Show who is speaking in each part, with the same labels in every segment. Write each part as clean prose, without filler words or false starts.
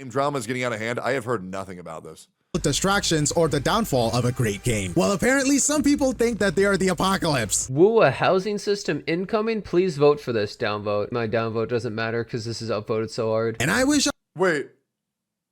Speaker 1: drama is getting out of hand. I have heard nothing about this.
Speaker 2: Distractions or the downfall of a great game. Well, apparently some people think that they are the apocalypse.
Speaker 3: Woo, a housing system incoming? Please vote for this. Downvote. My downvote doesn't matter because this is upvoted so hard.
Speaker 2: And I wish
Speaker 1: Wait,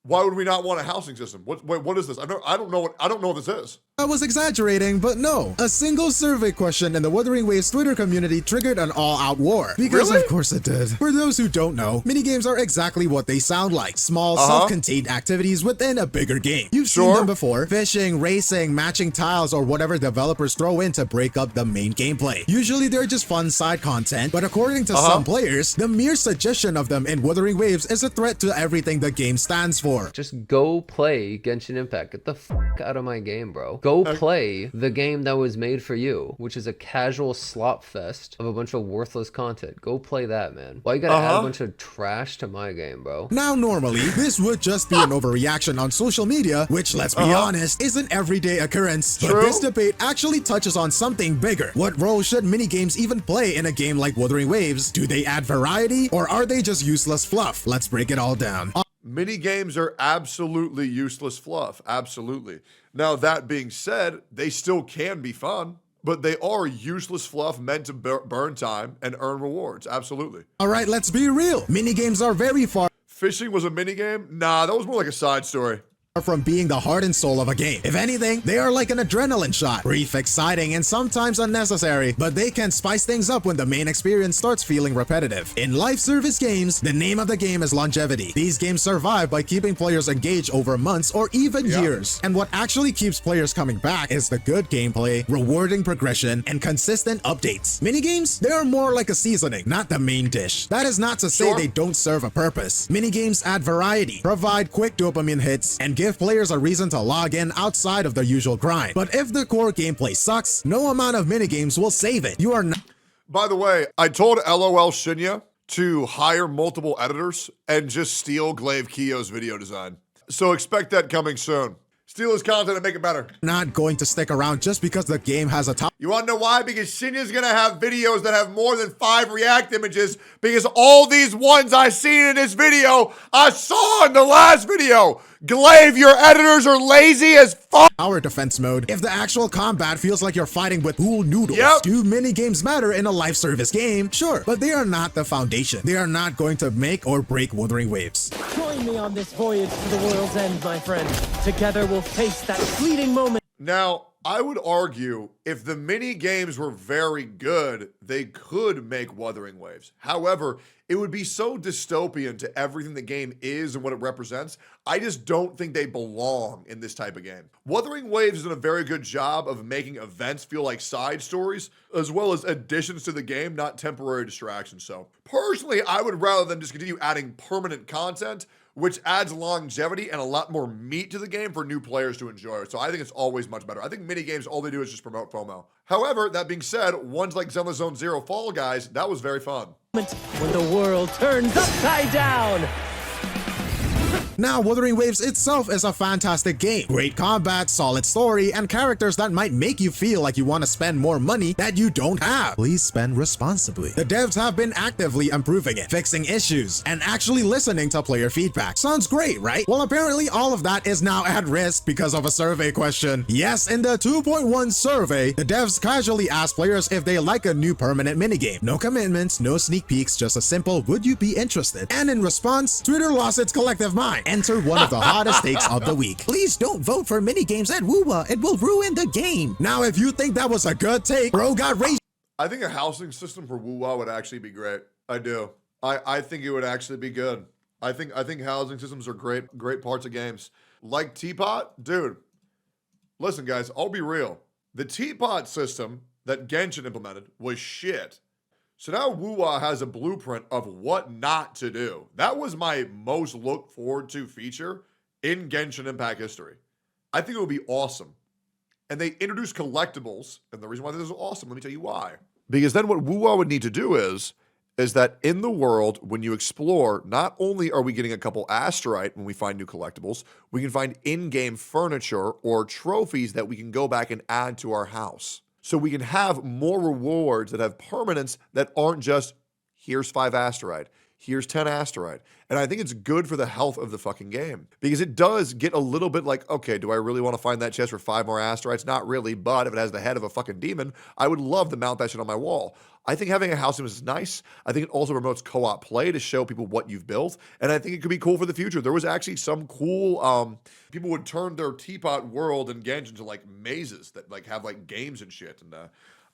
Speaker 1: why would we not want a housing system? What is this? I don't know what this is.
Speaker 2: I was exaggerating, but no. A single survey question in the Wuthering Waves Twitter community triggered an all-out war. Because
Speaker 1: Really?
Speaker 2: of course it did. For those who don't know, minigames are exactly what they sound like. Small, self-contained activities within a bigger game. You've seen them before. Fishing, racing, matching tiles, or whatever developers throw in to break up the main gameplay. Usually they're just fun side content, but according to some players, the mere suggestion of them in Wuthering Waves is a threat to everything the game stands for.
Speaker 3: Just go play Genshin Impact. Get the fuck out of my game, bro. Go play the game that was made for you, which is a casual slop fest of a bunch of worthless content. Go play that, man. Why you gotta add a bunch of trash to my game, bro?
Speaker 2: Now, normally, this would just be an overreaction on social media, which, let's be honest, is an everyday occurrence. But this debate actually touches on something bigger. What role should minigames even play in a game like Wuthering Waves? Do they add variety, or are they just useless fluff? Let's break it all down.
Speaker 1: Mini games are absolutely useless fluff. Absolutely. Now, that being said, they still can be fun, but they are useless fluff meant to burn time and earn rewards. Absolutely.
Speaker 2: All right, let's be real. Minigames are very far
Speaker 1: Fishing was a mini game? Nah, that was more like a side story.
Speaker 2: from being the heart and soul of a game. If anything, they are like an adrenaline shot. Brief, exciting, and sometimes unnecessary, but they can spice things up when the main experience starts feeling repetitive. In live service games, the name of the game is longevity. These games survive by keeping players engaged over months or even years. And what actually keeps players coming back is the good gameplay, rewarding progression, and consistent updates. Minigames, they are more like a seasoning, not the main dish. That is not to say they don't serve a purpose. Minigames add variety, provide quick dopamine hits, and give players a reason to log in outside of the usual grind. But if the core gameplay sucks, no amount of minigames will save it. You are not—
Speaker 1: By the way, I told LOL Shinya to hire multiple editors and just steal Glaive Kiyo's video design. So expect that coming soon. Steal his content and make it better.
Speaker 2: not going to stick around just because the game has a top
Speaker 1: You want to know why? Because Shinya's going to have videos that have more than 5 React images because all these ones I seen in this video, I saw in the last video. Glaive, your editors are lazy as fuck.
Speaker 2: tower defense mode. If the actual combat feels like you're fighting with pool noodles, do minigames matter in a live service game? Sure, but they are not the foundation. They are not going to make or break Wuthering Waves.
Speaker 4: Join me on this voyage to the world's end, my friend. Together we'll face that fleeting moment.
Speaker 1: Now, I would argue if the mini games were very good, they could make Wuthering Waves. However, it would be so dystopian to everything the game is and what it represents. I just don't think they belong in this type of game. Wuthering Waves has done a very good job of making events feel like side stories, as well as additions to the game, not temporary distractions. So personally, I would rather than just continue adding permanent content, which adds longevity and a lot more meat to the game for new players to enjoy. So I think it's always much better. I think minigames, all they do is just promote FOMO. However, that being said, ones like Zelda Zone Zero Fall Guys, that was very fun.
Speaker 4: When the world turns upside down.
Speaker 2: Now, Wuthering Waves itself is a fantastic game. Great combat, solid story, and characters that might make you feel like you want to spend more money that you don't have. Please spend responsibly. The devs have been actively improving it, fixing issues, and actually listening to player feedback. Sounds great, right? Well, apparently all of that is now at risk because of a survey question. Yes, in the 2.1 survey, the devs casually asked players if they like a new permanent minigame. No commitments, no sneak peeks, just a simple, would you be interested? And in response, Twitter lost its collective mind. Enter one of the hottest takes of the week. Please don't vote for minigames at WooWa. It will ruin the game. Now, if you think that was a good take, bro got raised.
Speaker 1: I think a housing system for WooWa would actually be great. I do. I think it would actually be good. I think housing systems are great parts of games. Like Teapot, dude. Listen, guys, I'll be real. The Teapot system that Genshin implemented was shit. So now WooWa has a blueprint of what not to do. That was my most looked forward to feature in Genshin Impact history. I think it would be awesome. And they introduced collectibles, and the reason why this is awesome, let me tell you why. Because then what WooWa would need to do is that in the world, when you explore, not only are we getting a couple asterite when we find new collectibles, we can find in-game furniture or trophies that we can go back and add to our house. So we can have more rewards that have permanence that aren't just, here's 5 asterite, Here's 10 asteroid. And I think it's good for the health of the fucking game because it does get a little bit like, okay, do I really want to find that chest for 5 more asteroids? Not really, but if it has the head of a fucking demon, I would love to mount that shit on my wall. I think having a house sim is nice. I think it also promotes co-op play to show people what you've built. And I think it could be cool for the future. There was actually some cool, people would turn their teapot world and Genshin into like mazes that like have like games and shit. And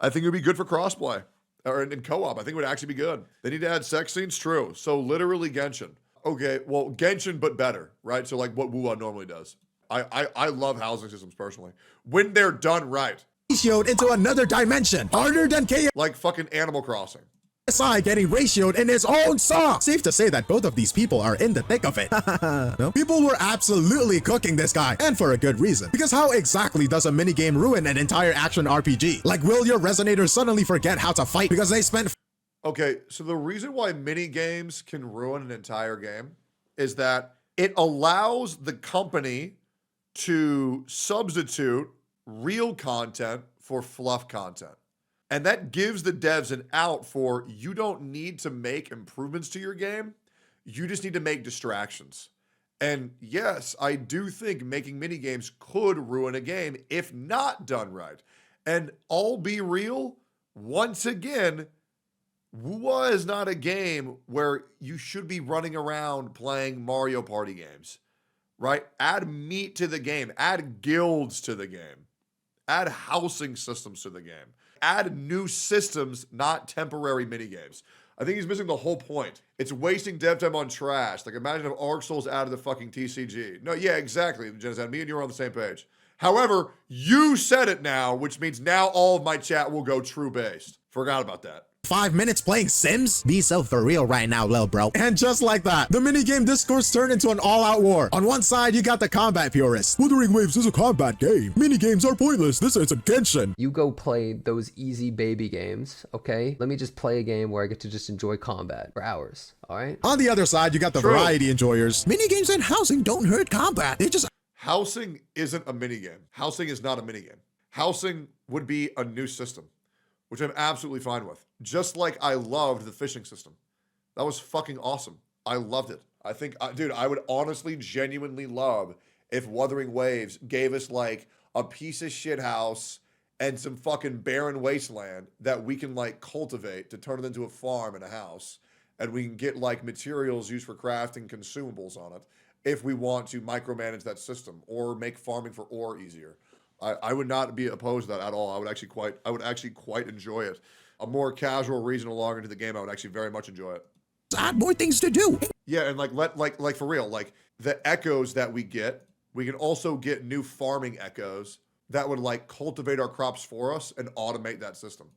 Speaker 1: I think it would be good for crossplay. Or in co-op, I think it would actually be good. They need to add sex scenes, true. So literally Genshin. Okay, well, Genshin, but better, right? So like what WoW normally does. I love housing systems personally. When they're done right.
Speaker 2: Ratioed into another dimension, harder than
Speaker 1: Like fucking Animal Crossing.
Speaker 2: KSI getting ratioed in his own song. Safe to say that both of these people are in the thick of it. No? People were absolutely cooking this guy, and for a good reason. Because how exactly does a minigame ruin an entire action RPG? Like, will your resonators suddenly forget how to fight because they spent...
Speaker 1: Okay, so the reason why mini games can ruin an entire game is that it allows the company to substitute real content for fluff content. And that gives the devs an out for you don't need to make improvements to your game. You just need to make distractions. And yes, I do think making mini games could ruin a game if not done right. And I'll be real, once again, WoW is not a game where you should be running around playing Mario Party games, right? Add meat to the game, add guilds to the game, add housing systems to the game. Add new systems, not temporary minigames. I think he's missing the whole point. It's wasting dev time on trash. Like, imagine if Arc Souls added the fucking TCG. No, yeah, exactly, Genocide. Me and you are on the same page. However, you said it now, which means now all of my chat will go true-based. Forgot about that.
Speaker 2: 5 minutes playing Sims? Be so for real right now, lil bro. And just like that, the minigame discourse turned into an all-out war. On one side, you got the combat purists. Wuthering Waves is a combat game. Minigames are pointless. This is a Genshin.
Speaker 3: You go play those easy baby games, okay? Let me just play a game where I get to just enjoy combat for hours, all right?
Speaker 2: On the other side, you got the variety enjoyers. Minigames and housing don't hurt combat. They just...
Speaker 1: Housing isn't a minigame. Housing is not a minigame. Housing would be a new system, which I'm absolutely fine with. Just like I loved the fishing system. That was fucking awesome. I loved it. I think, dude, I would honestly, genuinely love if Wuthering Waves gave us like a piece of shit house and some fucking barren wasteland that we can like cultivate to turn it into a farm and a house. And we can get like materials used for crafting consumables on it if we want to micromanage that system or make farming for ore easier. I would not be opposed to that at all. I would actually quite enjoy it. A more casual reason along into the game, I would actually very much enjoy it.
Speaker 2: Add more things to do.
Speaker 1: Yeah, and like for real, like the echoes that we get, we can also get new farming echoes that would like cultivate our crops for us and automate that system.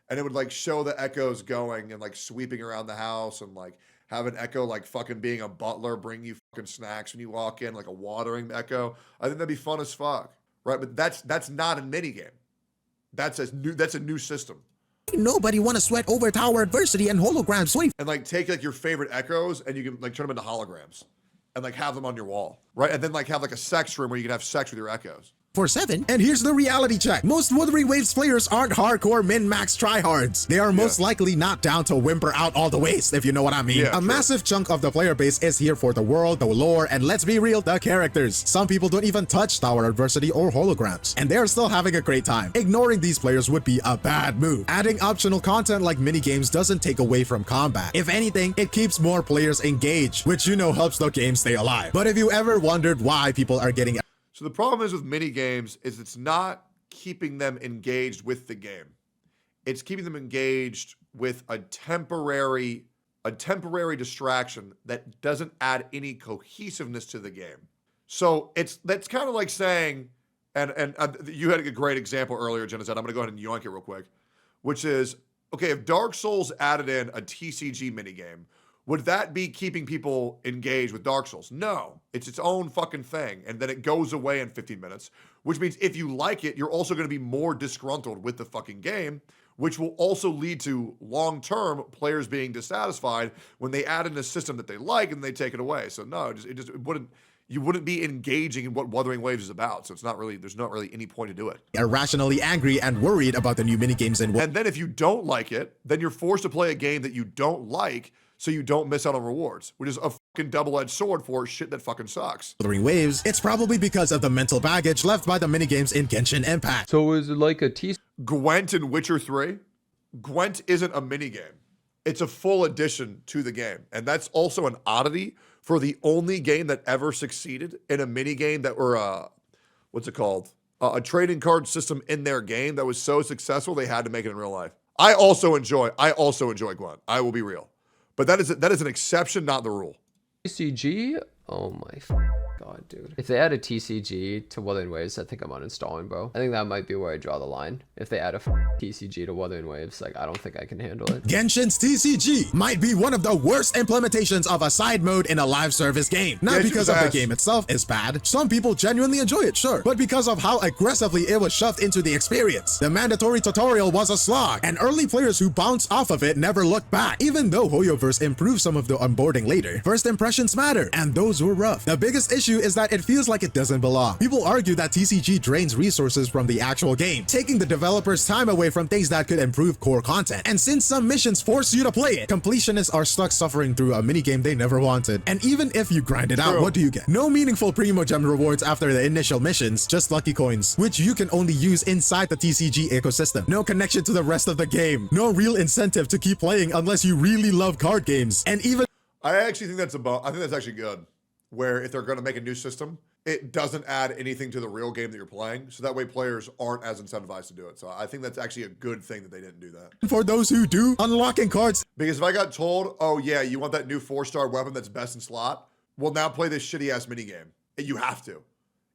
Speaker 1: And it would like show the echoes going and like sweeping around the house and like have an echo like fucking being a butler, bring you fucking snacks when you walk in, like a watering echo. I think that'd be fun as fuck. Right, but that's not a minigame. That's a new system.
Speaker 2: Nobody want to sweat over tower adversity and holograms.
Speaker 1: And like take like your favorite echoes and you can like turn them into holograms and like have them on your wall, right? And then like have like a sex room where you can have sex with your echoes.
Speaker 2: 4/7. And here's the reality check. Most Wuthering Waves players aren't hardcore min-max tryhards. They are most likely not down to whimper out all the ways, if you know what I mean.
Speaker 1: Yeah,
Speaker 2: a massive chunk of the player base is here for the world, the lore, and let's be real, the characters. Some people don't even touch tower adversity or holograms, and they're still having a great time. Ignoring these players would be a bad move. Adding optional content like minigames doesn't take away from combat. If anything, it keeps more players engaged, which you know helps the game stay alive. But if you ever wondered why people are getting...
Speaker 1: So the problem is with mini games is it's not keeping them engaged with the game. It's keeping them engaged with a temporary distraction that doesn't add any cohesiveness to the game. So that's kind of like saying, and you had a great example earlier, Genocide. I'm going to go ahead and yoink it real quick, which is, okay, if Dark Souls added in a TCG minigame, would that be keeping people engaged with Dark Souls? No, it's its own fucking thing. And then it goes away in 15 minutes, which means if you like it, you're also going to be more disgruntled with the fucking game, which will also lead to long-term players being dissatisfied when they add in a system that they like and they take it away. So no, you wouldn't be engaging in what Wuthering Waves is about. So there's not really any point to do it.
Speaker 2: Irrationally angry and worried about the new minigames and
Speaker 1: then if you don't like it, then you're forced to play a game that you don't like so you don't miss out on rewards, which is a fucking double-edged sword for shit that fucking sucks.
Speaker 2: Wuthering Waves, it's probably because of the mental baggage left by the minigames in Genshin Impact.
Speaker 3: So is it like a T?
Speaker 1: Gwent in Witcher 3? Gwent isn't a minigame. It's a full addition to the game. And that's also an oddity for the only game that ever succeeded in a minigame that were, what's it called? A trading card system in their game that was so successful they had to make it in real life. I also enjoy Gwent. I will be real. But that is an exception, not the rule.
Speaker 3: TCG? Oh my god, dude. If they add a TCG to Wuthering Waves, I think I'm uninstalling, bro. I think that might be where I draw the line. If they add a TCG to Wuthering Waves, like, I don't think I can handle it.
Speaker 2: Genshin's TCG might be one of the worst implementations of a side mode in a live service game. Not because of the game itself is bad. Some people genuinely enjoy it, sure, but because of how aggressively it was shoved into the experience. The mandatory tutorial was a slog, and early players who bounced off of it never looked back. Even though Hoyoverse improved some of the onboarding later, first impressions matter, and those were rough. The biggest issue is that it feels like it doesn't belong. People argue that TCG drains resources from the actual game, taking the developers' time away from things that could improve core content. And since some missions force you to play it, completionists are stuck suffering through a minigame they never wanted. And even if you grind it out, what do you get? No meaningful Primo Gem rewards after the initial missions, just lucky coins, which you can only use inside the TCG ecosystem. No connection to the rest of the game. No real incentive to keep playing unless you really love card games. And even
Speaker 1: I actually think that's actually good. Where if they're going to make a new system, it doesn't add anything to the real game that you're playing. So that way players aren't as incentivized to do it. So I think that's actually a good thing that they didn't do that.
Speaker 2: for those who do, unlocking cards
Speaker 1: Because if I got told, oh yeah, you want that new 4-star weapon that's best in slot, well now play this shitty ass minigame. And you have to.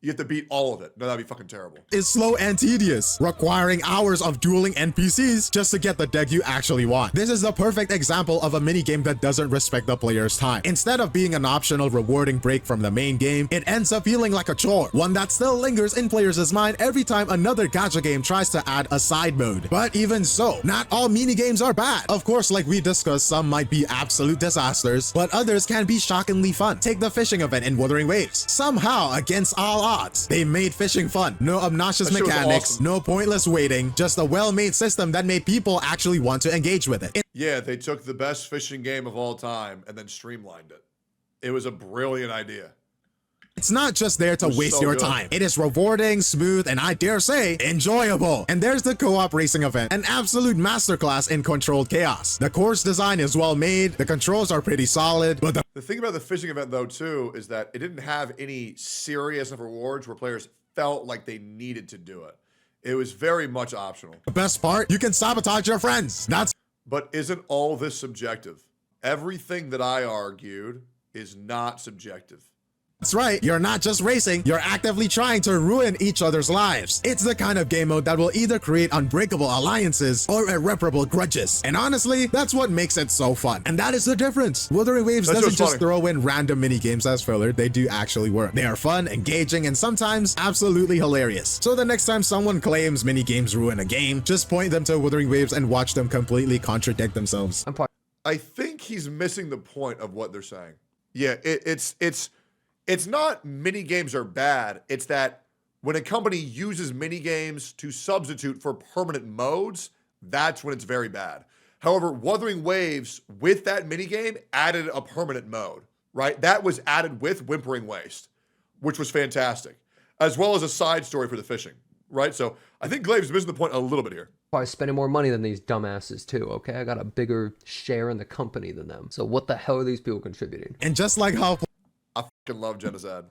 Speaker 1: You have to beat all of it. No, that'd be fucking terrible.
Speaker 2: is slow and tedious, requiring hours of dueling NPCs just to get the deck you actually want. This is the perfect example of a minigame that doesn't respect the player's time. Instead of being an optional rewarding break from the main game, it ends up feeling like a chore, one that still lingers in players' mind every time another gacha game tries to add a side mode. But even so, not all minigames are bad. Of course, like we discussed, some might be absolute disasters, but others can be shockingly fun. Take the fishing event in Wuthering Waves. Somehow, against all odds, they made fishing fun. No obnoxious
Speaker 1: That shit was
Speaker 2: mechanics,
Speaker 1: awesome.
Speaker 2: no pointless waiting, just a well-made system that made people actually want to engage with it.
Speaker 1: Yeah, they took the best fishing game of all time and then streamlined it. It was a brilliant idea.
Speaker 2: It's not just there to
Speaker 1: was
Speaker 2: waste
Speaker 1: so
Speaker 2: your
Speaker 1: good.
Speaker 2: time. It is rewarding, smooth, and I dare say, enjoyable. And there's the co-op racing event, an absolute masterclass in controlled chaos. The course design is well made, the controls are pretty solid, but
Speaker 1: The thing about the fishing event, though, too, is that it didn't have any serious enough rewards where players felt like they needed to do it. It was very much optional.
Speaker 2: the best part, you can sabotage your friends. That's
Speaker 1: But isn't all this subjective? Everything that I argued is not subjective.
Speaker 2: right, you're not just racing, you're actively trying to ruin each other's lives. It's the kind of game mode that will either create unbreakable alliances or irreparable grudges. And honestly, that's what makes it so fun. And that is the difference. Wuthering Waves
Speaker 1: That's
Speaker 2: doesn't
Speaker 1: what's
Speaker 2: just
Speaker 1: funny.
Speaker 2: throw in random mini games as filler, they do actually work. They are fun, engaging, and sometimes absolutely hilarious. So the next time someone claims mini games ruin a game, just point them to Wuthering Waves and watch them completely contradict themselves.
Speaker 3: I'm part
Speaker 1: I think he's missing the point of what they're saying. Yeah, it's not mini games are bad. It's that when a company uses mini games to substitute for permanent modes, that's when it's very bad. However, Wuthering Waves with that mini game added a permanent mode, right? That was added with Whimpering Waste, which was fantastic, as well as a side story for the fishing, right? So I think Glave's missing the point a little bit here.
Speaker 3: probably spending more money than these dumbasses too, okay? I got a bigger share in the company than them. So what the hell are these people contributing?
Speaker 2: And just like how
Speaker 1: I fucking love Genazad.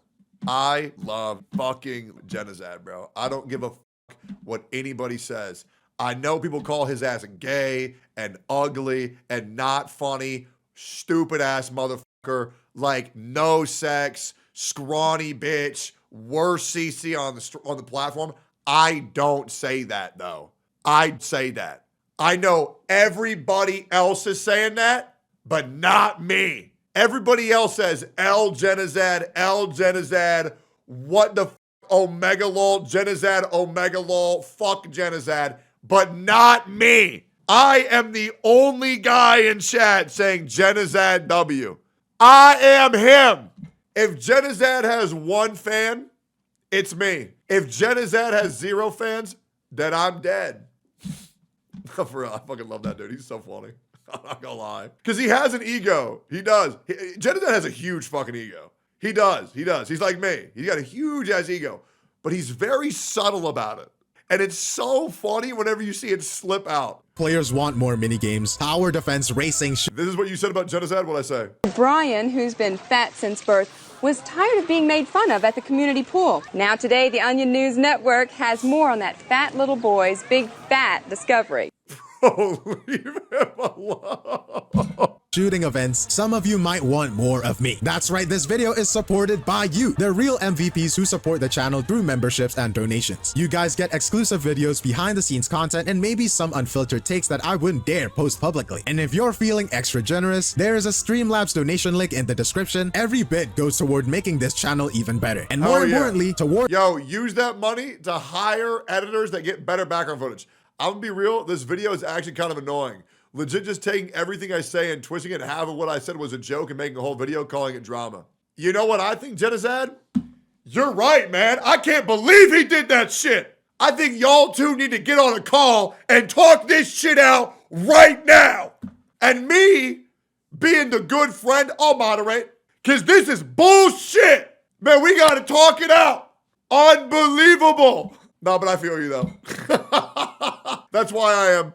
Speaker 1: I love fucking Genazad, bro. I don't give a fuck what anybody says. I know people call his ass gay and ugly and not funny, stupid ass motherfucker, like no sex, scrawny bitch, worst CC on the platform. I don't say that though. I say that. I know everybody else is saying that, but not me. Everybody else says L Genazad, what the Omega lol, Genazad, Omega lol, fuck Genazad, but not me. I am the only guy in chat saying Genazad W. I am him. If Genazad has one fan, it's me. If Genazad has 0 fans, then I'm dead. For real, I fucking love that dude. He's so funny. I'm not gonna lie. Because he has an ego. He does. Jedediah has a huge fucking ego. He does. He does. He's like me. He's got a huge ass ego. But he's very subtle about it. And it's so funny whenever you see it slip out.
Speaker 2: Players want more minigames, tower defense, racing,
Speaker 1: This is what you said about Jedediah. What'd I say?
Speaker 5: Brian, who's been fat since birth, was tired of being made fun of at the community pool. Now today, the Onion News Network has more on that fat little boy's big fat discovery.
Speaker 1: Oh, leave him alone.
Speaker 2: shooting events, some of you might want more of me. That's right, this video is supported by you, the real MVPs who support the channel through memberships and donations. You guys get exclusive videos, behind the scenes content, and maybe some unfiltered takes that I wouldn't dare post publicly. And if you're feeling extra generous, there is a Streamlabs donation link in the description. Every bit goes toward making this channel even better. And more importantly, toward
Speaker 1: use that money to hire editors that get better background footage. I'm gonna be real, this video is actually kind of annoying. Legit just taking everything I say and twisting it, half of what I said was a joke and making a whole video calling it drama. You know what I think Genocide? You're right, man. I can't believe he did that shit. I think y'all two need to get on a call and talk this shit out right now. And me, being the good friend, I'll moderate, because this is bullshit. Man, we gotta talk it out. Unbelievable. No, but I feel you though. That's why I am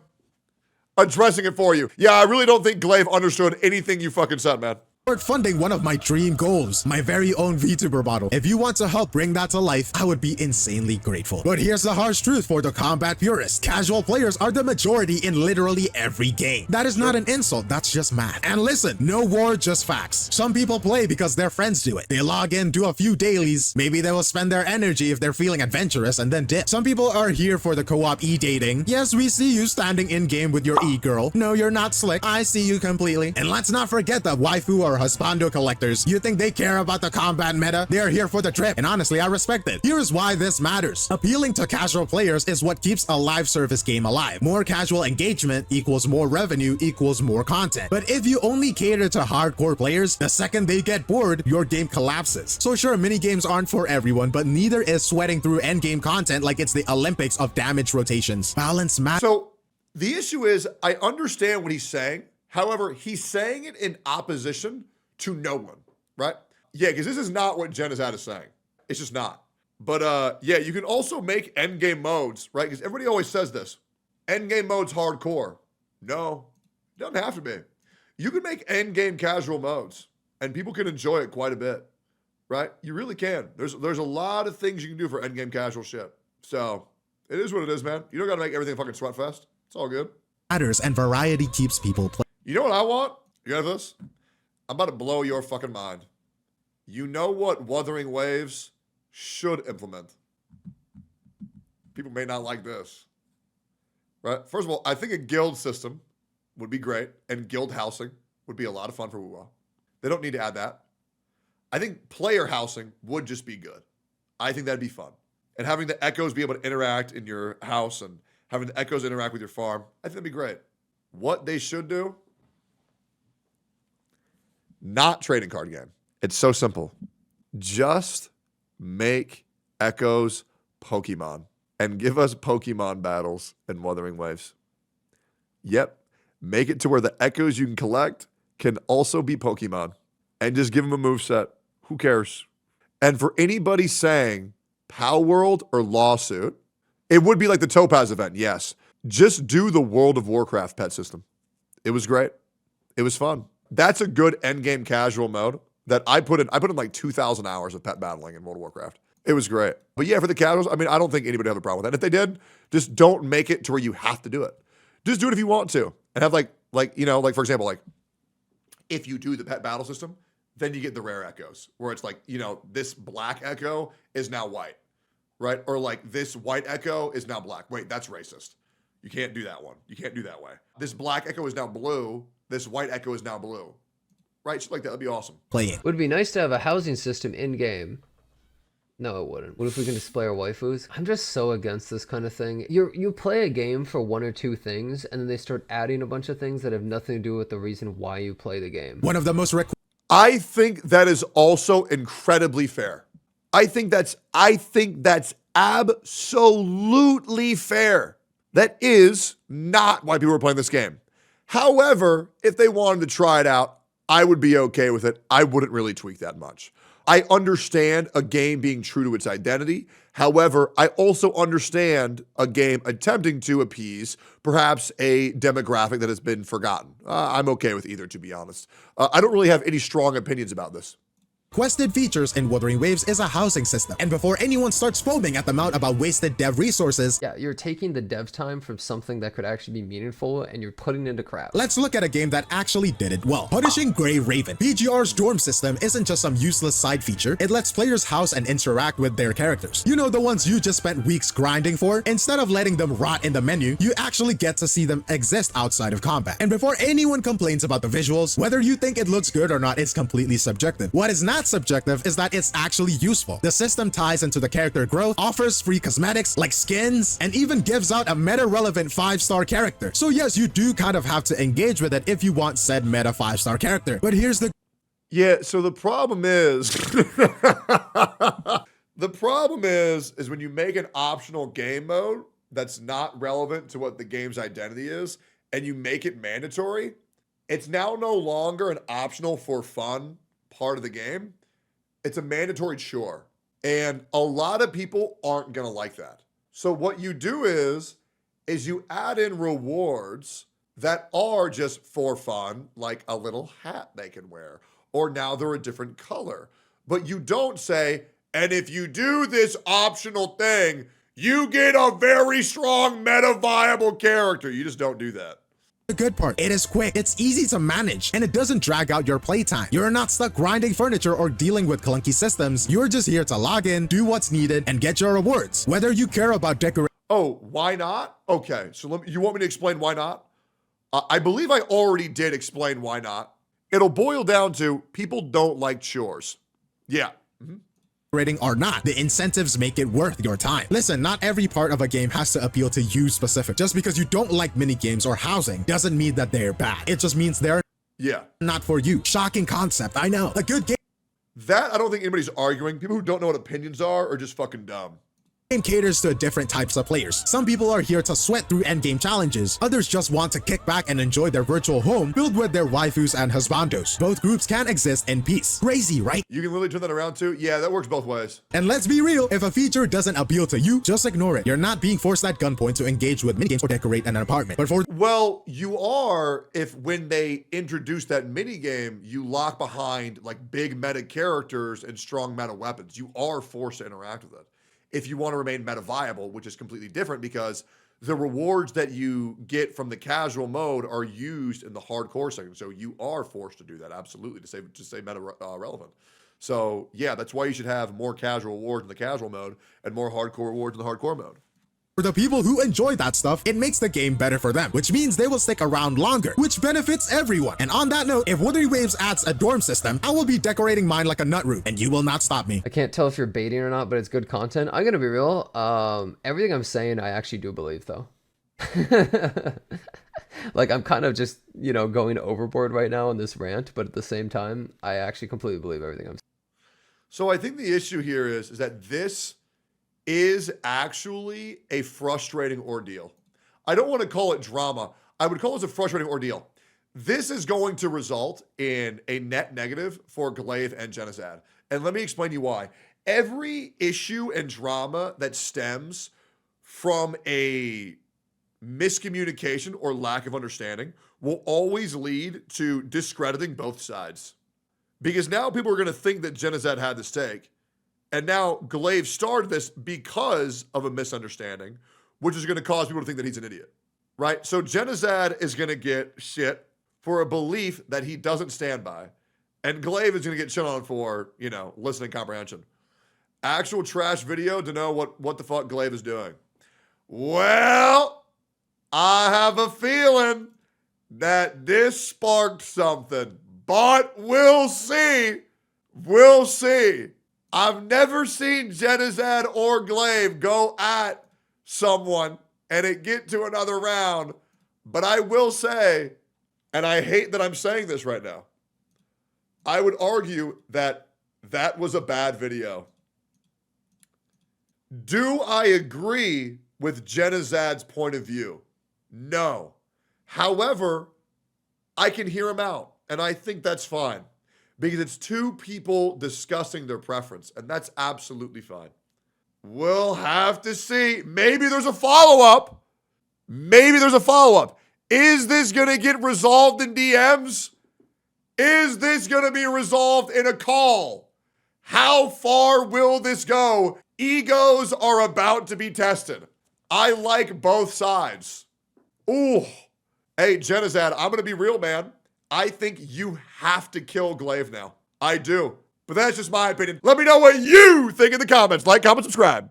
Speaker 1: addressing it for you. Yeah, I really don't think Glaive understood anything you fucking said, man.
Speaker 2: funding one of my dream goals, my very own VTuber model. If you want to help bring that to life, I would be insanely grateful. But here's the harsh truth for the combat purists. Casual players are the majority in literally every game. That is not an insult, that's just math. And listen, no war, just facts. Some people play because their friends do it. They log in, do a few dailies, maybe they will spend their energy if they're feeling adventurous and then dip. Some people are here for the co-op e-dating. Yes, we see you standing in-game with your e-girl. No, you're not slick. I see you completely. And let's not forget that waifu or husbando collectors. You think they care about the combat meta? They're here for the trip, and honestly, I respect it. Here's why this matters. Appealing to casual players is what keeps a live service game alive. More casual engagement equals more revenue equals more content. But if you only cater to hardcore players, the second they get bored, your game collapses. So sure, minigames aren't for everyone, but neither is sweating through endgame content like it's the Olympics of damage rotations. Balance matters.
Speaker 1: So the issue is, I understand what he's saying. However, he's saying it in opposition to no one, right? Yeah, because this is not what Genocide is saying. It's just not. But yeah, you can also make endgame modes, right? Because everybody always says this. Endgame mode's hardcore. No, it doesn't have to be. You can make endgame casual modes, and people can enjoy it quite a bit, right? You really can. There's a lot of things you can do for endgame casual shit. So it is what it is, man. You don't got to make everything fucking sweatfest. It's all good.
Speaker 2: Matters, and variety keeps people playing.
Speaker 1: You know what I want? You got this? I'm about to blow your fucking mind. You know what Wuthering Waves should implement? People may not like this, right? First of all, I think a guild system would be great, and guild housing would be a lot of fun for WoW. They don't need to add that. I think player housing would just be good. I think that'd be fun. And having the echoes be able to interact in your house and having the echoes interact with your farm, I think that'd be great. What they should do, not trading card game. It's so simple. Just make echoes Pokemon and give us Pokemon battles in Wuthering Waves. Yep. Make it to where the echoes you can collect can also be Pokemon and just give them a moveset. Who cares? And for anybody saying Pow World or Lawsuit, it would be like the Topaz event, yes. Just do the World of Warcraft pet system. It was great. It was fun. That's a good endgame casual mode that I put in like 2,000 hours of pet battling in World of Warcraft. It was great. But yeah, for the casuals, I mean, I don't think anybody have a problem with that. If they did, just don't make it to where you have to do it. Just do it if you want to. And have like for example, like if you do the pet battle system, then you get the rare echoes where it's like, this black echo is now white, right? Or like this white echo is now black. Wait, that's racist. You can't do that one. You can't do that way. This black echo is now blue. This white echo is now blue. Right? Shit like that would be awesome.
Speaker 2: Playing.
Speaker 3: Would be nice to have a housing system in-game. No, it wouldn't. What if we can display our waifus? I'm just so against this kind of thing. You play a game for one or two things, and then they start adding a bunch of things that have nothing to do with the reason why you play the game.
Speaker 2: One of the most
Speaker 1: I think that is also incredibly fair. I think that's absolutely fair. That is not why people are playing this game. However, if they wanted to try it out, I would be okay with it. I wouldn't really tweak that much. I understand a game being true to its identity. However, I also understand a game attempting to appease perhaps a demographic that has been forgotten. I'm okay with either, to be honest. I don't really have any strong opinions about this.
Speaker 2: Requested features in Wuthering Waves is a housing system. And before anyone starts foaming at the mouth about wasted dev resources,
Speaker 3: Yeah, you're taking the dev time from something that could actually be meaningful and you're putting it into crap.
Speaker 2: let's look at a game that actually did it well. Punishing Grey Raven. PGR's dorm system isn't just some useless side feature. It lets players house and interact with their characters. You know, the ones you just spent weeks grinding for? Instead of letting them rot in the menu, you actually get to see them exist outside of combat. And before anyone complains about the visuals, whether you think it looks good or not is completely subjective. What is not subjective is that it's actually useful. The system ties into the character growth, offers free cosmetics like skins, and even gives out a meta-relevant 5-star character. So yes, you do kind of have to engage with it if you want said meta 5-star character. But here's the
Speaker 1: Yeah, so the problem is is when you make an optional game mode that's not relevant to what the game's identity is and you make it mandatory, it's now no longer an optional for fun part of the game. It's a mandatory chore. And a lot of people aren't going to like that. So what you do is you add in rewards that are just for fun, like a little hat they can wear, or now they're a different color. But you don't say, and if you do this optional thing, you get a very strong meta viable character. You just don't do that.
Speaker 2: good part. It is quick, it's easy to manage, and it doesn't drag out your playtime. You're not stuck grinding furniture or dealing with clunky systems. You're just here to log in, do what's needed, and get your rewards. Whether you care about decorating.
Speaker 1: Oh, why not? Okay, so you want me to explain why not? I believe I already did explain why not. It'll boil down to people don't like chores. Yeah.
Speaker 2: Rating or not, the incentives make it worth your time. Listen, not every part of a game has to appeal to you specific. Just because you don't like mini games or housing doesn't mean that they're bad. It just means they're not for you. Shocking concept, I know. A good game
Speaker 1: That I don't think anybody's arguing. People who don't know what opinions are just fucking dumb.
Speaker 2: caters to different types of players. Some people are here to sweat through endgame challenges. Others just want to kick back and enjoy their virtual home filled with their waifus and husbandos. Both groups can exist in peace. Crazy, right?
Speaker 1: You can literally turn that around too. Yeah, that works both ways.
Speaker 2: And let's be real, if a feature doesn't appeal to you, just ignore it. You're not being forced at gunpoint to engage with minigames or decorate an apartment. But for
Speaker 1: Well, you are if when they introduce that minigame, you lock behind like big meta characters and strong meta weapons. You are forced to interact with it. If you want to remain meta viable, which is completely different because the rewards that you get from the casual mode are used in the hardcore section. So you are forced to do that, absolutely, to stay meta relevant. So yeah, that's why you should have more casual rewards in the casual mode and more hardcore rewards in the hardcore mode.
Speaker 2: the people who enjoy that stuff, it makes the game better for them, which means they will stick around longer, which benefits everyone. And on that note, if Wuthering Waves adds a dorm system, I will be decorating mine like a nut root, and you will not stop me.
Speaker 3: I can't tell if you're baiting or not, but it's good content. I'm gonna be real. Everything I'm saying, I actually do believe, though. Like, I'm kind of just, you know, going overboard right now on this rant, but at the same time, I actually completely believe everything I'm saying.
Speaker 1: So I think the issue here is that this is actually a frustrating ordeal. I don't want to call it drama. I would call it a frustrating ordeal. This is going to result in a net negative for Glaive and Genocide. And let me explain to you why. Every issue and drama that stems from a miscommunication or lack of understanding will always lead to discrediting both sides. Because now people are going to think that Genocide had the stake. And now Glaive started this because of a misunderstanding, which is going to cause people to think that he's an idiot, right? So Genocide is going to get shit for a belief that he doesn't stand by. And Glaive is going to get shit on for, you know, listening comprehension. Actual trash video to know what the fuck Glaive is doing. Well, I have a feeling that this sparked something, but we'll see. We'll see. I've never seen Genocide or Glaive go at someone and it get to another round, but I will say, and I hate that I'm saying this right now, I would argue that that was a bad video. Do I agree with Genocide's point of view? No. However, I can hear him out. And I think that's fine. Because it's two people discussing their preference. And that's absolutely fine. We'll have to see. Maybe there's a follow-up. Is this going to get resolved in DMs? Is this going to be resolved in a call? How far will this go? Egos are about to be tested. I like both sides. Ooh. Hey, Genizad, I'm going to be real, man. I think you have to kill Glaive now. I do. But that's just my opinion. Let me know what you think in the comments. Like, comment, subscribe.